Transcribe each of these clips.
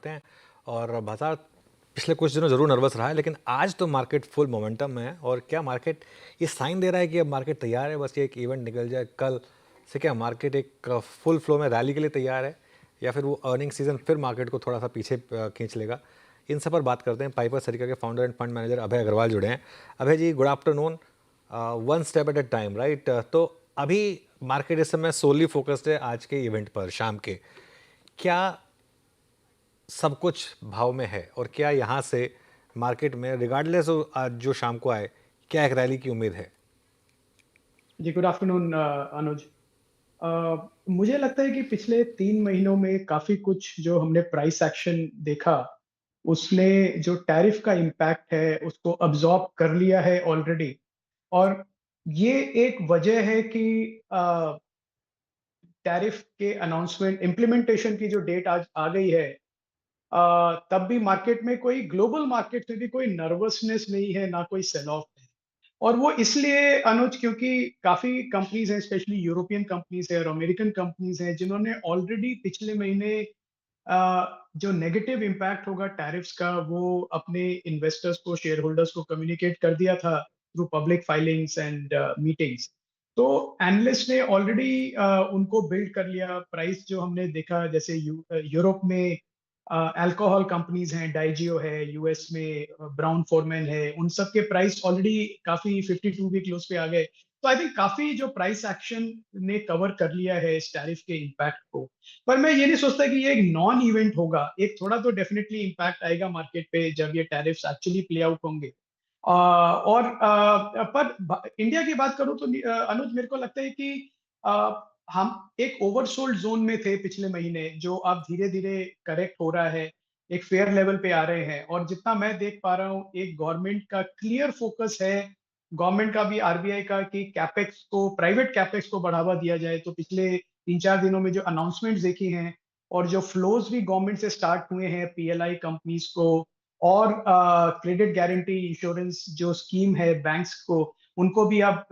करते हैं। और बाजार पिछले कुछ दिनों ज़रूर नर्वस रहा है, लेकिन आज तो मार्केट फुल मोमेंटम में है। और क्या मार्केट ये साइन दे रहा है कि अब मार्केट तैयार है, बस ये एक इवेंट निकल जाए कल से, क्या मार्केट एक फुल फ्लो में रैली के लिए तैयार है, या फिर वो अर्निंग सीजन फिर मार्केट को थोड़ा सा पीछे खींच लेगा? इन सब पर बात करते हैं। पाइपर सरिका के founder and fund manager Abhay Agarwal जुड़े हैं। Abhay ji, good afternoon. One step at a time, right? तो अभी मार्केट इस समय सोली फोकस्ड है आज के इवेंट पर, शाम के। क्या सब कुछ भाव में है, और क्या यहाँ से मार्केट में रिगार्डलेस आज जो शाम को आए, क्या एक रैली की उम्मीद है? जी, गुड आफ्टरनून अनुज। मुझे लगता है कि पिछले 3 महीनों में काफ़ी कुछ जो हमने प्राइस एक्शन देखा, उसने जो टैरिफ का इम्पैक्ट है, उसको अब्ज़ॉर्ब कर लिया है ऑलरेडी। और ये एक वजह है कि अ, टैरिफ के अनाउंसमेंट इम्प्लीमेंटेशन की जो डेट आज आ गई है, तब भी मार्केट में कोई ग्लोबल मार्केट में भी कोई नर्वसनेस नहीं है, ना कोई सेल ऑफ है। और वो इसलिए अनुज, क्योंकि काफ़ी कंपनीज़ हैं, स्पेशली यूरोपियन कंपनीज़ हैं और अमेरिकन कंपनीज़ हैं, जिन्होंने ऑलरेडी पिछले महीने जो नेगेटिव इम्पैक्ट होगा टैरिफ्स का, वो अपने इन्वेस्टर्स को, शेयर होल्डर्स को कम्युनिकेट कर दिया था through public filings and meetings. तो एनालिस्ट ने ऑलरेडी उनको बिल्ड कर लिया। प्राइस जो हमने देखा, जैसे यूरोप में अल्कोहल कंपनीज हैं, डाइजियो है, यूएस में ब्राउन फॉरमैन है, उन सब के प्राइस ऑलरेडी काफी 52 वीक क्लोज पे आ गए। तो आई थिंक काफी जो प्राइस एक्शन ने कवर कर लिया है इस टैरिफ के इम्पैक्ट को। पर मैं ये नहीं सोचता कि ये एक नॉन इवेंट होगा। एक थोड़ा तो डेफिनेटली इम्पैक्ट आएगा मार्केट पे जब ये टैरिफ्स एक्चुअली प्ले आउट होंगे। पर इंडिया की बात करूं तो अनुज, मेरे को लगता है कि हम एक ओवरसोल्ड जोन में थे पिछले महीने, जो अब धीरे धीरे करेक्ट हो रहा है, एक फेयर लेवल पे आ रहे हैं। और जितना मैं देख पा रहा हूँ, एक गवर्नमेंट का क्लियर फोकस है, गवर्नमेंट का भी, आरबीआई का, कि कैपेक्स को, प्राइवेट कैपेक्स को बढ़ावा दिया जाए। तो पिछले 3-4 दिनों में जो अनाउंसमेंट्स देखी हैं और जो फ्लोज भी गवर्नमेंट से स्टार्ट हुए हैं पीएलआई कंपनीज को, और क्रेडिट गारंटी इंश्योरेंस जो स्कीम है बैंक्स को, उनको भी अब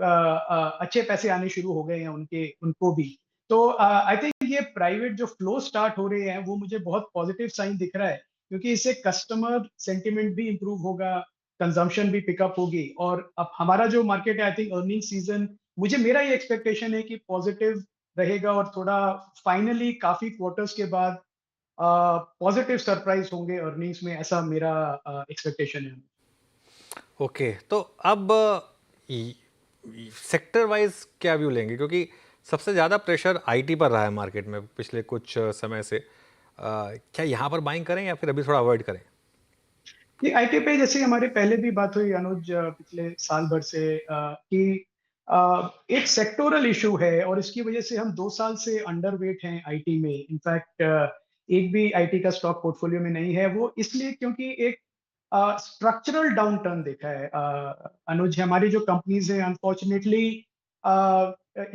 अच्छे पैसे आने शुरू हो गए हैं उनके, उनको भी। तो आई थिंक ये प्राइवेट जो फ्लो स्टार्ट हो रहे हैं, वो मुझे बहुत पॉजिटिव साइन दिख रहा है, क्योंकि इससे कस्टमर सेंटिमेंट भी इंप्रूव होगा, कंजम्पशन भी पिकअप होगी। और अब हमारा जो मार्केट है, आई थिंक अर्निंग सीजन, मुझे, मेरा ये एक्सपेक्टेशन है कि पॉजिटिव रहेगा, और थोड़ा फाइनली काफी क्वार्टर्स के बाद पॉजिटिव सरप्राइज होंगे अर्निंग्स में, ऐसा मेरा एक्सपेक्टेशन है। ओके, तो अब सेक्टर वाइज क्या व्यू लेंगे? क्योंकि सबसे ज़्यादा प्रेशर आईटी पर रहा है मार्केट में पिछले कुछ समय से। क्या यहाँ पर बाइंग करें, या फिर अभी थोड़ा अवॉइड करें? ये आईटी पे, जैसे हमारे पहले भी बात हुई अनुज, पिछले साल भर से, कि एक सेक्टोरल इशू है, और इसकी वजह से हम 2 साल से अंडरवेट हैं आईटी में। इनफैक्ट एक भी आईटी का स्टॉक पोर्टफोलियो में नहीं है। वो इसलिए क्योंकि एक स्ट्रक्चरल डाउन टर्न देखा है अनुज। हमारी जो कंपनीज है, अनफॉर्चुनेटली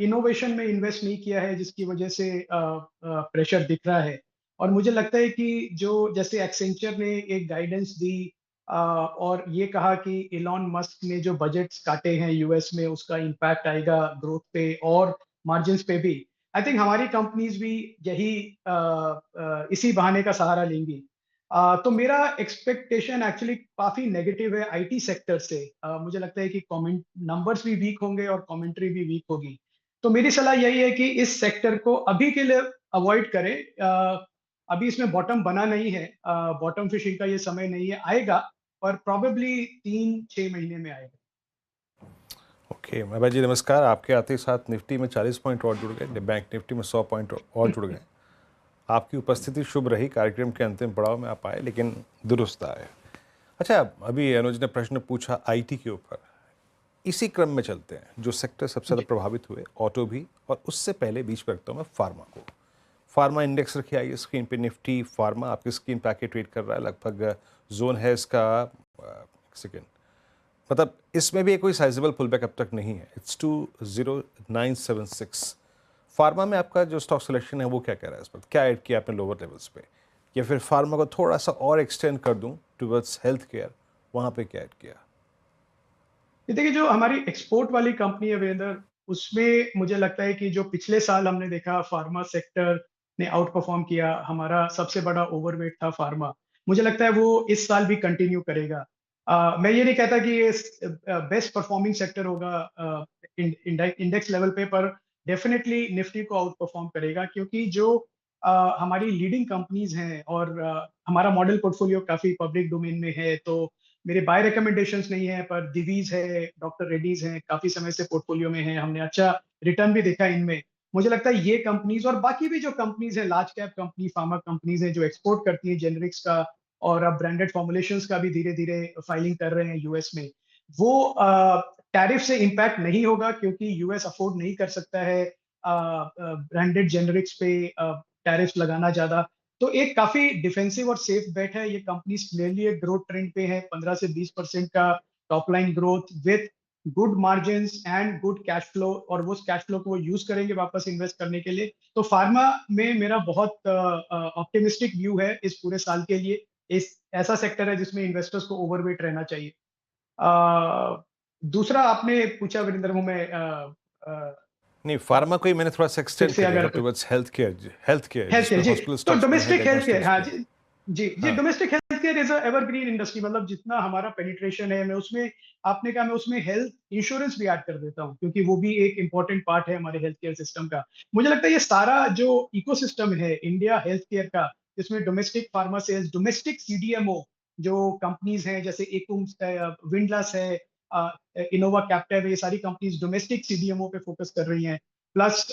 इनोवेशन में इन्वेस्ट नहीं किया है, जिसकी वजह से प्रेशर दिख रहा है। और मुझे लगता है कि जो, जैसे एक्सेंचर ने एक गाइडेंस दी और ये कहा कि इलॉन मस्क ने जो बजट्स काटे हैं यूएस में, उसका इम्पैक्ट आएगा ग्रोथ पे और मार्जिन्स पे भी। आई थिंक हमारी कंपनीज भी यही इसी बहाने का सहारा लेंगी। तो मेरा एक्सपेक्टेशन एक्चुअली काफी नेगेटिव है आईटी सेक्टर से। मुझे लगता है कि कमेंट नंबर्स भी वीक होंगे और कमेंट्री भी वीक होगी। तो मेरी सलाह यही है कि इस सेक्टर को अभी के लिए अवॉइड करें। अभी इसमें बॉटम बना नहीं है, बॉटम फिशिंग का ये समय नहीं है, आएगा, पर प्रोबेबली 3-6 महीने में आएगा। ओके, महबा जी नमस्कार। आपके आते ही साथ निफ्टी में 40 पॉइंट और जुड़ गए, बैंक निफ्टी में 100 पॉइंट और जुड़ गए। आपकी उपस्थिति शुभ रही, कार्यक्रम के अंतिम पड़ाव में आप आए, लेकिन दुरुस्त आए। अच्छा, अभी अनुज ने प्रश्न पूछा आईटी के ऊपर, इसी क्रम में चलते हैं। जो सेक्टर सबसे ज़्यादा जी। प्रभावित हुए, ऑटो भी, और उससे पहले बीच में रखता हूँ मैं फार्मा को। फार्मा इंडेक्स रखी आइए स्क्रीन पे, निफ्टी फार्मा आपकी स्क्रीन पे आके ट्रेड कर रहा है। लगभग जोन है इसका, एक सेकेंड, मतलब इसमें भी कोई साइजेबल पुलबैक अब तक नहीं है। इट्स 20976। फार्मा में आपका जो स्टॉक सिलेक्शन है वो क्या कह रहा है इस वक्त? क्या ऐड किया आपने लोअर लेवल्स पे, या फिर फार्मा को थोड़ा सा और एक्सटेंड कर दूं टुवर्ड्स हेल्थ केयर, वहां पे क्या ऐड किया? ये देखिए, जो हमारी एक्सपोर्ट वाली कंपनी है वीरेंद्र, उसमें मुझे लगता है कि जो पिछले साल हमने देखा फार्मा सेक्टर ने आउट परफॉर्म किया, हमारा सबसे बड़ा ओवरवेट था फार्मा। मुझे लगता है वो इस साल भी कंटिन्यू करेगा। मैं ये नहीं कहता कि ये बेस्ट परफॉर्मिंग सेक्टर होगा इंडेक्स लेवल पे, पर डेफिनेटली निफ्टी को आउट परफॉर्म करेगा, क्योंकि जो हमारी लीडिंग कंपनीज हैं, और हमारा मॉडल पोर्टफोलियो काफी पब्लिक डोमेन में है, तो मेरे बाय रिकमेंडेशंस नहीं है, पर दिवीज है, डॉक्टर रेड्डीज हैं, काफी समय से पोर्टफोलियो में है, हमने अच्छा रिटर्न भी देखा इनमें। मुझे लगता है ये कंपनीज और बाकी भी जो कंपनीज है, large cap company, pharma companies है जो एक्सपोर्ट करती है जेनरिक्स का, और अब ब्रांडेड फॉर्मुलेशंस का भी धीरे धीरे फाइलिंग कर रहे हैं यूएस में, वो टैरिफ से इम्पैक्ट नहीं होगा, क्योंकि यूएस अफोर्ड नहीं कर सकता है ब्रांडेड जेनरिक्स पे टैरिफ लगाना ज्यादा। तो एक काफी डिफेंसिव और सेफ बेट है। ये कंपनीज क्लियरली एक ग्रोथ ट्रेंड पे है, 15 से 20% का top line growth with good margin and good cash flow, और वो कैश फ्लो को वो यूज करेंगे वापस इन्वेस्ट करने के लिए। तो फार्मा में मेरा बहुत ऑप्टिमिस्टिक व्यू है इस पूरे साल के लिए। इस ऐसा सेक्टर है जिसमें इन्वेस्टर्स को ओवरवेट रहना चाहिए। दूसरा आपने पूछा वीरेंद्र, हूँ मैं नहीं, फार्मा को ही मैंने थोड़ा सा फिर एक्सटेंड से कर दिया अगर था towards health care health care, जिसमें जी। हॉस्पिटल तो स्टॉक्स भी है, डोमेस्टिक हेल्थ केयर, डायग्नोस्टिक्स हाँ भी है। जी, जी हाँ। Domestic health care is evergreen industry, मतलब जितना हमारा पेनिट्रेशन है, मैं उसमें, आपने कहा, मैं उसमें हेल्थ इंश्योरेंस भी ऐड कर देता हूँ, क्योंकि वो भी एक इंपॉर्टेंट पार्ट है हमारे हेल्थ केयर सिस्टम का। मुझे लगता है ये सारा जो इकोसिस्टम है इंडिया हेल्थ केयर का, जिसमें domestic pharma sales, domestic CDMO जो कंपनीज हैं, जैसे एकूम, विंडलस है, इनोवा कैप्टिव, ये सारी कंपनीज डोमेस्टिक सीडीएमओ पे फोकस कर रही हैं। प्लस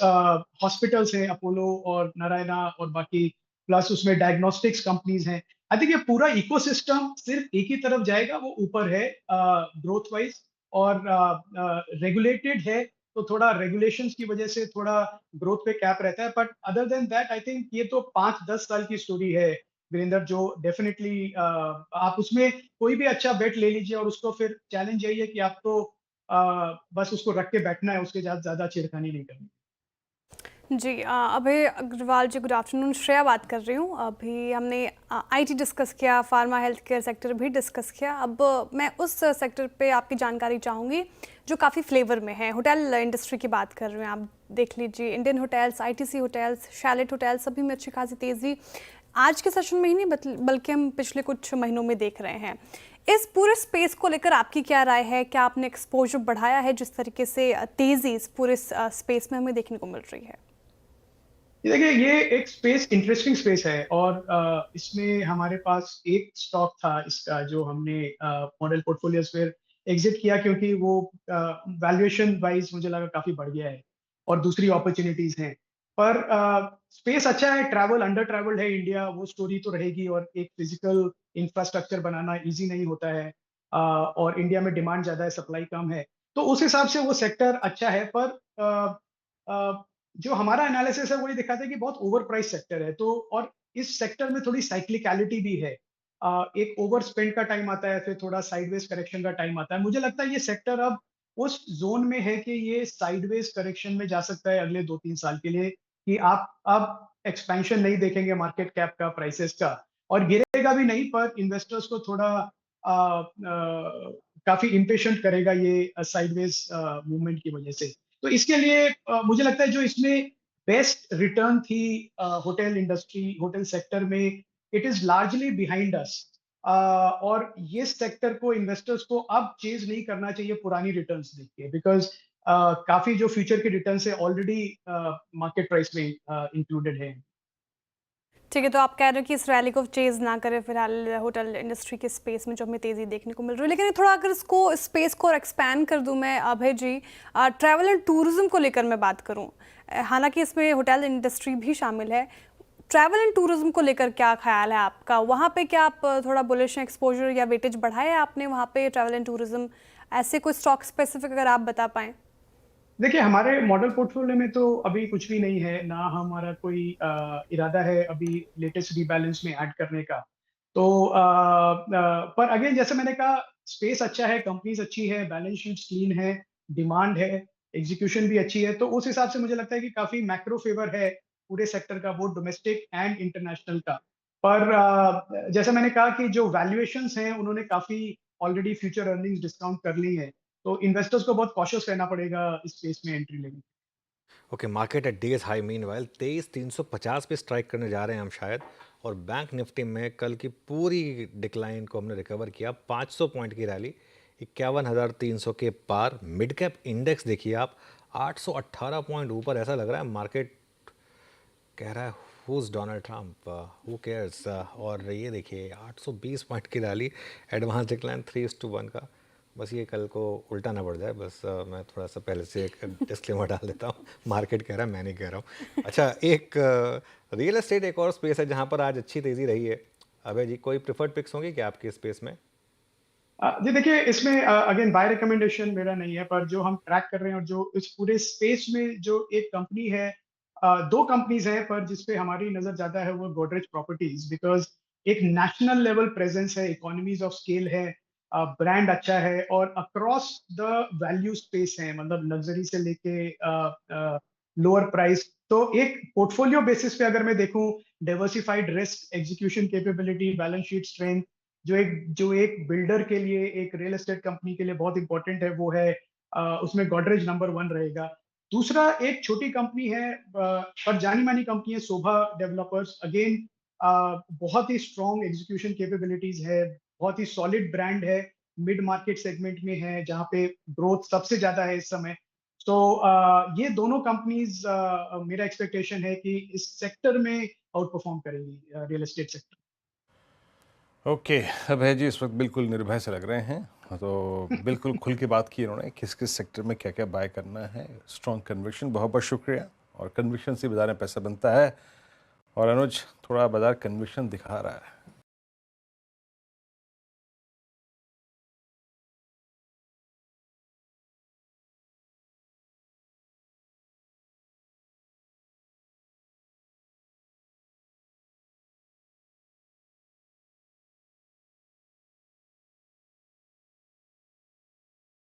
हॉस्पिटल्स हैं, अपोलो और नारायणा और बाकी, प्लस उसमें डायग्नोस्टिक्स कंपनीज हैं। आई थिंक ये पूरा इकोसिस्टम सिर्फ एक ही तरफ जाएगा, वो ऊपर है ग्रोथ वाइज, और रेगुलेटेड है, तो थोड़ा रेगुलेशंस की वजह से थोड़ा ग्रोथ पे कैप रहता है, but other than that I think ये तो 5-10 साल की स्टोरी है वीरेंद्र, जो डेफिनेटली आप उसमें कोई भी अच्छा बेट ले लीजिए, और उसको फिर चैलेंज यही है कि आपको बस उसको रख के बैठना है, उसके साथ ज्यादा छेड़खानी नहीं करनी। जी अभय अग्रवाल जी, गुड आफ्टरनून। श्रेया बात कर रही हूँ। अभी हमने आईटी डिस्कस किया, फार्मा हेल्थ केयर सेक्टर भी डिस्कस किया। अब मैं उस सेक्टर पे आपकी जानकारी चाहूँगी जो काफ़ी फ्लेवर में है। होटल इंडस्ट्री की बात कर रहे हैं आप, देख लीजिए Indian hotels, ITC hotels, chalet hotels, सभी में अच्छी खासी तेज़ी आज के सेशन में ही नहीं बल्कि हम पिछले कुछ महीनों में देख रहे हैं। इस पूरे स्पेस को लेकर आपकी क्या राय है? क्या आपने एक्सपोजर बढ़ाया है जिस तरीके से तेज़ी इस पूरे स्पेस में हमें देखने को मिल रही है? देखिए, ये एक स्पेस, इंटरेस्टिंग स्पेस है, और इसमें हमारे पास एक स्टॉक था इसका जो हमने मॉडल पोर्टफोलियोज फिर एग्जिट किया, क्योंकि वो वैल्यूएशन वाइज मुझे लगा काफी बढ़ गया है, और दूसरी अपॉर्चुनिटीज हैं। पर स्पेस अच्छा है, ट्रैवल अंडर ट्रैवल्ड है इंडिया, वो स्टोरी तो रहेगी, और एक फिजिकल इंफ्रास्ट्रक्चर बनाना इजी नहीं होता है, और इंडिया में डिमांड ज्यादा है, सप्लाई कम है, तो उस हिसाब से वो सेक्टर अच्छा है। पर जो हमारा एनालिसिस है वही दिखाता है कि बहुत ओवर प्राइस सेक्टर है, तो और इस सेक्टर में थोड़ी साइक्लिकलिटी भी है। एक ओवर स्पेंड का टाइम आता है, फिर थोड़ा साइडवेज करेक्शन का टाइम आता है। मुझे लगता है ये सेक्टर अब उस जोन में है कि ये साइडवेज करेक्शन में जा सकता है अगले 2-3 साल के लिए, कि आप अब एक्सपेंशन नहीं देखेंगे मार्केट कैप का, प्राइसेस का, और गिरेगा भी नहीं, पर इन्वेस्टर्स को थोड़ा काफी इम्पेशेंट करेगा ये साइडवेज मूवमेंट की वजह से। तो इसके लिए मुझे लगता है जो इसमें बेस्ट रिटर्न थी होटल इंडस्ट्री, होटल सेक्टर में, it is largely behind us, और ये सेक्टर को इन्वेस्टर्स को अब चेज नहीं करना चाहिए पुरानी रिटर्न्स देख के, बिकॉज काफी जो फ्यूचर के रिटर्न्स है ऑलरेडी मार्केट प्राइस में इंक्लूडेड है। ठीक है, तो आप कह रहे हो कि इस रैली को चेज़ ना करें फिलहाल होटल इंडस्ट्री के स्पेस में जो हमें तेज़ी देखने को मिल रही है। लेकिन थोड़ा अगर इसको स्पेस को और एक्सपैंड कर दूं मैं अभय जी, ट्रैवल एंड टूरिज्म को लेकर मैं बात करूं, हालांकि इसमें होटल इंडस्ट्री भी शामिल है। ट्रैवल एंड टूरिज्म को लेकर क्या ख्याल है आपका? वहाँ पे क्या आप थोड़ा बुलिश हैं, एक्सपोजर या वेटेज बढ़ाया है आपने वहाँ पे ट्रैवल एंड टूरिज्म? ऐसे कोई स्टॉक स्पेसिफिक अगर आप बता पाएँ। देखिए, हमारे मॉडल पोर्टफोलियो में तो अभी कुछ भी नहीं है, ना हमारा कोई इरादा है अभी लेटेस्ट रीबैलेंस में ऐड करने का। तो पर अगेन, जैसे मैंने कहा, स्पेस अच्छा है, कंपनीज अच्छी है, बैलेंस शीट क्लीन है, डिमांड है, एग्जीक्यूशन भी अच्छी है, तो उस हिसाब से मुझे लगता है कि काफी मैक्रो फेवर है पूरे सेक्टर का, बोथ डोमेस्टिक एंड इंटरनेशनल का। पर जैसे मैंने कहा कि जो वैल्यूएशंस हैं उन्होंने काफी ऑलरेडी फ्यूचर अर्निंग्स डिस्काउंट कर ली है, तो इन्वेस्टर्स को बहुत कॉशियस रहना पड़ेगा इस स्पेस में एंट्री लेने। Okay, market at days high meanwhile 23,350 पे स्ट्राइक करने जा रहे हैं हम शायद। और बैंक निफ्टी में कल की पूरी डिक्लाइन को हमने रिकवर किया, 500 पॉइंट की रैली, 51,300 के पार। मिड कैप इंडेक्स देखिए आप, 818 पॉइंट ऊपर। ऐसा लग रहा है मार्केट कह रहा है who's Donald Trump, who cares. और ये देखिए 820 पॉइंट की रैली, एडवांस डिक्लाइन 3:1 का। बस ये कल को उल्टा ना बढ़ जाए, बस मैं थोड़ा सा पहले से एक डिस्क्लेमर डाल देता हूँ। मार्केट कह रहा है, मैं नहीं कह रहा हूँ। अच्छा, एक रियल एस्टेट एक और स्पेस है जहाँ पर आज अच्छी तेज़ी रही है। अभय जी, कोई प्रिफर्ड पिक्स होंगे क्या आपके स्पेस में? जी देखिए, इसमें अगेन बाय रिकमेंडेशन मेरा नहीं है, पर जो हम ट्रैक कर रहे हैं और जो इस पूरे स्पेस में जो एक कंपनी है, दो कंपनीज हैं पर जिस पे हमारी नजर ज्यादा है वो गोदरेज प्रॉपर्टीज, बिकॉज एक नेशनल लेवल प्रेजेंस है, इकोनॉमीज ऑफ स्केल है, ब्रांड अच्छा है और अक्रॉस द वैल्यू स्पेस है, मतलब लग्जरी से लेके लोअर प्राइस। तो एक पोर्टफोलियो बेसिस पे अगर मैं देखूं, diversified risk, execution capability, balance sheet strength, जो एक बिल्डर के लिए, एक रियल एस्टेट कंपनी के लिए बहुत इंपॉर्टेंट है, वो है उसमें गोदरेज नंबर 1 रहेगा। दूसरा एक छोटी कंपनी है, पर जानी मानी कंपनी है, शोभा डेवलपर्स। अगेन बहुत ही स्ट्रॉन्ग एग्जीक्यूशन कैपेबिलिटीज है, बहुत ही सॉलिड ब्रांड है, मिड मार्केट सेगमेंट में है जहाँ पे ग्रोथ सबसे ज्यादा है इस समय। तो ये दोनों कंपनीज, मेरा एक्सपेक्टेशन है कि इस सेक्टर में आउट परफॉर्म करेंगी, रियल एस्टेट सेक्टर। ओके, अभय जी इस वक्त बिल्कुल निर्भय से लग रहे हैं, तो बिल्कुल खुल के बात की इन्होंने किस किस सेक्टर में क्या क्या बाय करना है। स्ट्रॉन्ग कन्विक्शन, बहुत बहुत शुक्रिया। और कन्विक्शन से बाजार में पैसा बनता है, और अनुज थोड़ा बाजार कन्विक्शन दिखा रहा है।